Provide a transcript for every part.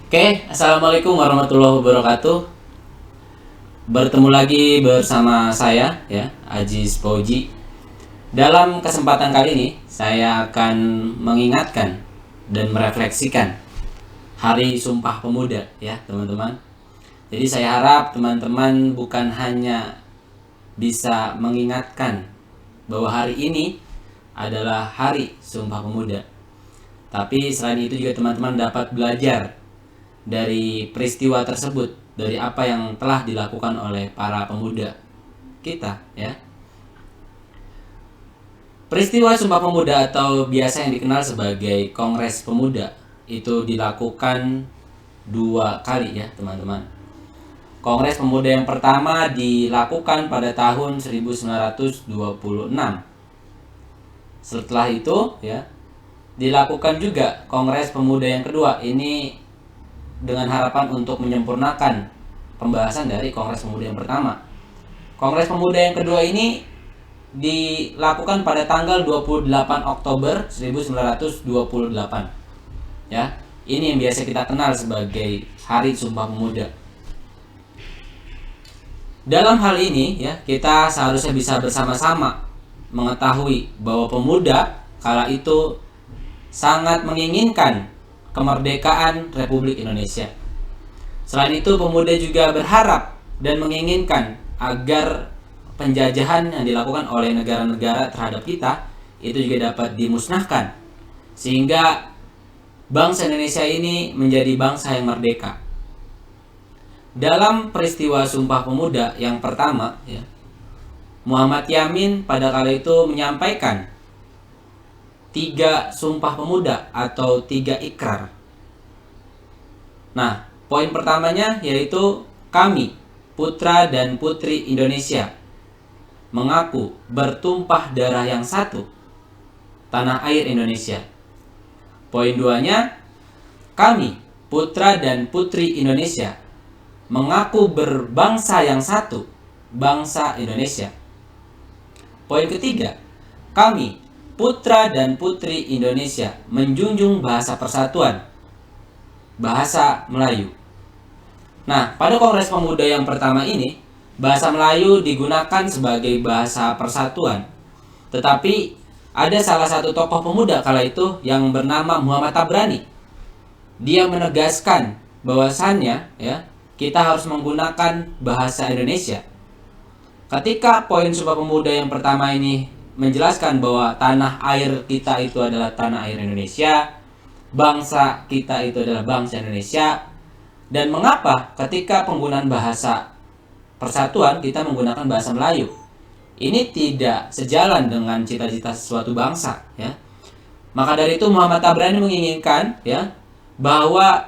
Oke, assalamualaikum warahmatullahi wabarakatuh. Bertemu lagi bersama saya, ya, Aziz Fauji. Dalam kesempatan kali ini, saya akan mengingatkan dan merefleksikan Hari Sumpah Pemuda, ya, teman-teman. Jadi saya harap teman-teman bukan hanya bisa mengingatkan bahwa hari ini adalah Hari Sumpah Pemuda, tapi selain itu juga teman-teman dapat belajar dari peristiwa tersebut, dari apa yang telah dilakukan oleh para pemuda kita, ya. Peristiwa Sumpah Pemuda atau biasa yang dikenal sebagai Kongres Pemuda itu dilakukan dua kali, ya, teman-teman. Kongres Pemuda yang pertama dilakukan pada tahun 1926. Setelah itu, ya, dilakukan juga Kongres Pemuda yang kedua. Ini dengan harapan untuk menyempurnakan pembahasan dari Kongres Pemuda yang pertama. Kongres Pemuda yang kedua ini dilakukan pada tanggal 28 Oktober 1928. Ya, ini yang biasa kita kenal sebagai Hari Sumpah Pemuda. Dalam hal ini, ya, kita seharusnya bisa bersama-sama mengetahui bahwa pemuda kala itu sangat menginginkan kemerdekaan Republik Indonesia. Selain itu, pemuda juga berharap dan menginginkan agar penjajahan yang dilakukan oleh negara-negara terhadap kita itu juga dapat dimusnahkan, sehingga bangsa Indonesia ini menjadi bangsa yang merdeka. Dalam peristiwa Sumpah Pemuda yang pertama, ya, Muhammad Yamin pada kala itu menyampaikan 3 sumpah pemuda atau 3 ikrar. Nah, poin pertamanya yaitu kami, putra dan putri Indonesia, mengaku bertumpah darah yang satu, tanah air Indonesia. Poin 2-nya, kami, putra dan putri Indonesia, mengaku berbangsa yang satu, bangsa Indonesia. Poin ketiga, kami, putra dan putri Indonesia, menjunjung bahasa persatuan, bahasa Melayu. Nah, pada Kongres Pemuda yang pertama ini, bahasa Melayu digunakan sebagai bahasa persatuan. Tetapi ada salah satu tokoh pemuda kala itu yang bernama Muhammad Tabrani. Dia menegaskan bahwasannya, ya, kita harus menggunakan bahasa Indonesia. Ketika poin Sumpah Pemuda yang pertama ini menjelaskan bahwa tanah air kita itu adalah tanah air Indonesia, bangsa kita itu adalah bangsa Indonesia, dan mengapa ketika penggunaan bahasa persatuan kita menggunakan bahasa Melayu. Ini tidak sejalan dengan cita-cita suatu bangsa, ya. Maka dari itu Muhammad Tabrani menginginkan, ya, bahwa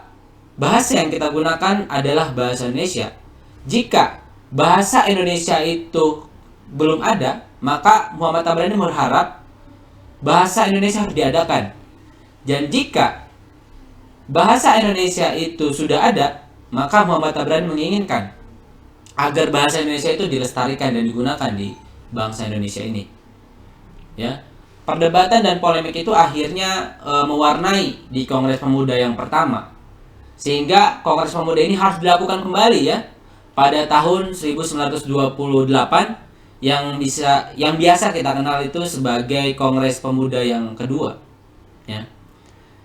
bahasa yang kita gunakan adalah bahasa Indonesia. Jika bahasa Indonesia itu belum ada, maka Muhammad Tabrani berharap bahasa Indonesia harus diadakan. Dan jika bahasa Indonesia itu sudah ada, maka Muhammad Tabrani menginginkan agar bahasa Indonesia itu dilestarikan dan digunakan di bangsa Indonesia ini. Ya, perdebatan dan polemik itu akhirnya mewarnai di Kongres Pemuda yang pertama, sehingga Kongres Pemuda ini harus dilakukan kembali, ya, pada tahun 1928 yang biasa kita kenal itu sebagai Kongres Pemuda yang kedua, ya.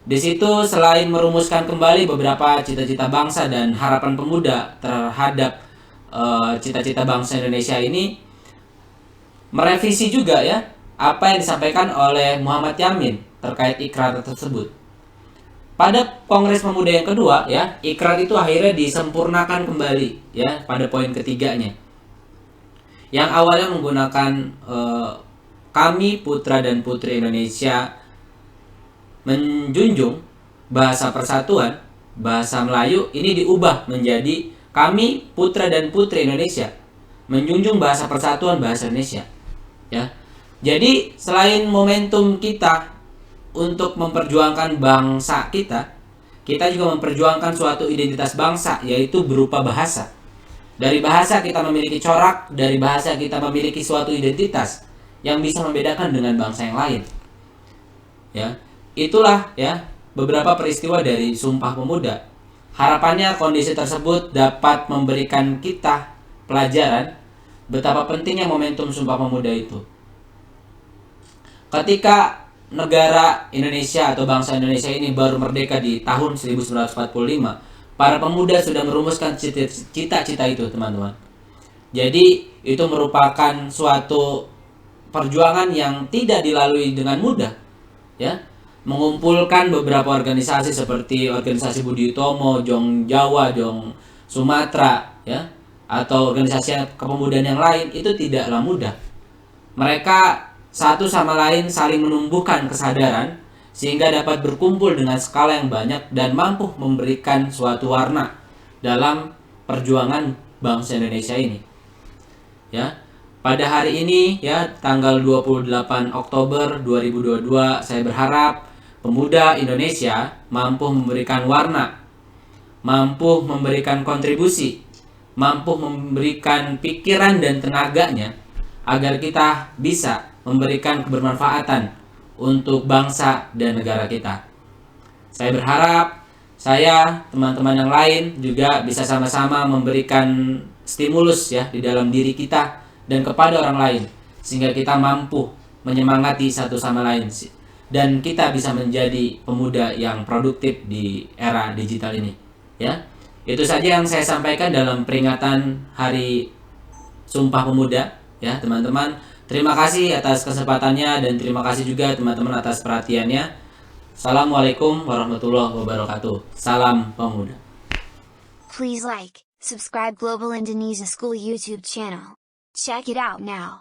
Di situ selain merumuskan kembali beberapa cita-cita bangsa dan harapan pemuda terhadap cita-cita bangsa Indonesia ini, merevisi juga, ya, apa yang disampaikan oleh Muhammad Yamin terkait ikrar tersebut. Pada Kongres Pemuda yang kedua, ya, ikrar itu akhirnya disempurnakan kembali, ya, pada poin ketiganya. Yang awalnya menggunakan kami, putra dan putri Indonesia, menjunjung bahasa persatuan, bahasa Melayu, ini diubah menjadi kami, putra dan putri Indonesia, menjunjung bahasa persatuan, bahasa Indonesia, ya. Jadi selain momentum kita untuk memperjuangkan bangsa kita juga memperjuangkan suatu identitas bangsa, yaitu berupa bahasa. Dari bahasa kita memiliki corak, dari bahasa kita memiliki suatu identitas yang bisa membedakan dengan bangsa yang lain. Ya, itulah, ya, beberapa peristiwa dari Sumpah Pemuda. Harapannya kondisi tersebut dapat memberikan kita pelajaran betapa pentingnya momentum Sumpah Pemuda itu. Ketika negara Indonesia atau bangsa Indonesia ini baru merdeka di tahun 1945, para pemuda sudah merumuskan cita-cita itu, teman-teman. Jadi itu merupakan suatu perjuangan yang tidak dilalui dengan mudah, ya. Mengumpulkan beberapa organisasi seperti organisasi Budi Utomo, Jong Jawa, Jong Sumatera, ya, atau organisasi kepemudaan yang lain itu tidaklah mudah. Mereka satu sama lain saling menumbuhkan kesadaran sehingga dapat berkumpul dengan skala yang banyak dan mampu memberikan suatu warna dalam perjuangan bangsa Indonesia ini. Ya. Pada hari ini, ya, tanggal 28 Oktober 2022, saya berharap pemuda Indonesia mampu memberikan warna, mampu memberikan kontribusi, mampu memberikan pikiran dan tenaganya agar kita bisa memberikan kebermanfaatan untuk bangsa dan negara kita. Saya berharap saya, teman-teman yang lain juga bisa sama-sama memberikan stimulus, ya, di dalam diri kita dan kepada orang lain sehingga kita mampu menyemangati satu sama lain dan kita bisa menjadi pemuda yang produktif di era digital ini, ya. Itu saja yang saya sampaikan dalam peringatan Hari Sumpah Pemuda, ya, teman-teman. Terima kasih atas kesempatannya dan terima kasih juga teman-teman atas perhatiannya. Assalamualaikum warahmatullahi wabarakatuh. Salam Pemuda. Please like, subscribe Global Indonesia School YouTube channel. Check it out now.